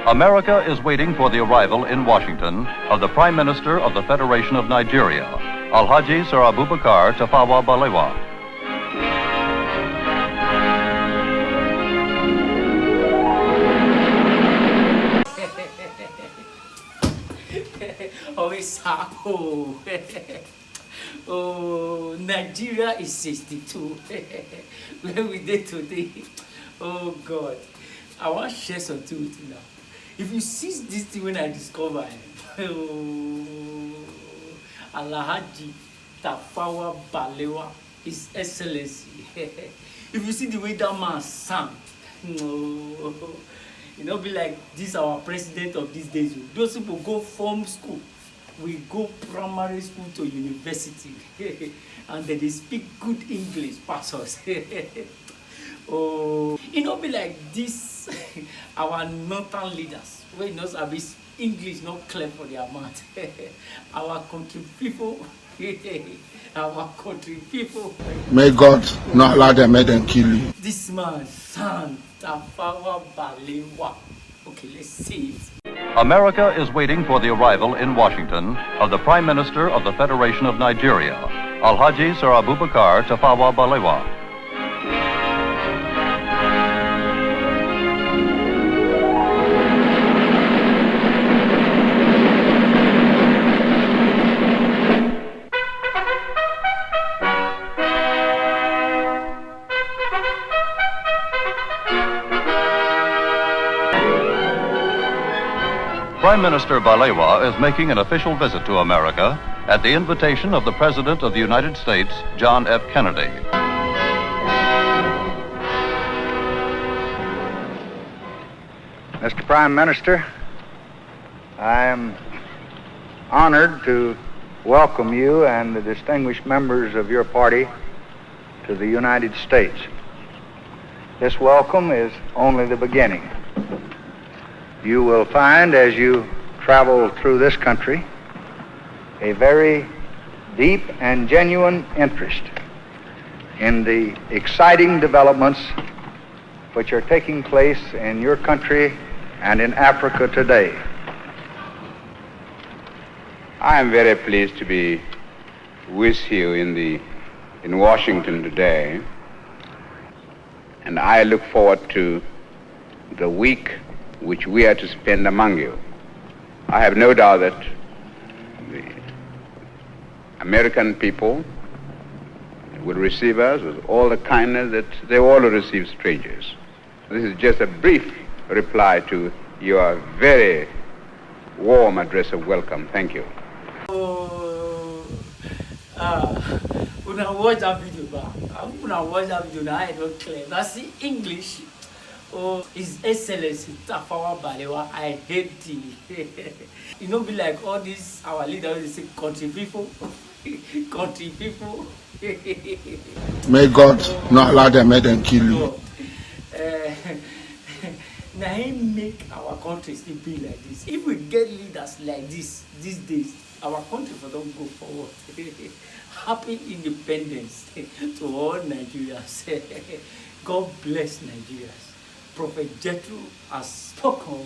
America is waiting for the arrival in Washington of the Prime Minister of the Federation of Nigeria, Alhaji Sir Abubakar Tafawa Balewa. Oh, Nigeria is 62. Where we did today? Oh God, I want to share something with you now. If you see this thing when I discover Alhaji Tafawa Balewa, His Excellency. If you see the way that man sang, you know, be like this our president of these days. Those people go from school, we go primary school to university, and then they speak good English, pass us. Oh, you know, be like this our northern leaders, when knows about English not clear for their mouth. Our country people, our country people. May God not allow them, make them kill you. This man, son, Tafawa Balewa. Okay, let's see it. America is waiting for the arrival in Washington of the Prime Minister of the Federation of Nigeria, Alhaji Sir Abubakar Tafawa Balewa. Prime Minister Balewa is making an official visit to America at the invitation of the President of the United States, John F. Kennedy. Mr. Prime Minister, I am honored to welcome you and the distinguished members of your party to the United States. This welcome is only the beginning. You will find as you travel through this country a very deep and genuine interest in the exciting developments which are taking place in your country and in Africa today. I am very pleased to be with you in Washington today, and I look forward to the week which we are to spend among you. I have no doubt that the American people will receive us with all the kindness that they all receive strangers. This is just a brief reply to your very warm address of welcome. Thank you. When I watch that video, now I don't clear. That's the English. Oh, His Excellency Tafawa Balewa, I hate thee. You know, be like all these our leaders, they say country people, country people. May God not allow them, make them kill you. Now he make our country still be like this. If we get leaders like this these days, our country for don't go forward. Happy independence to all Nigerians. God bless Nigerians. Prophet Jethro has spoken.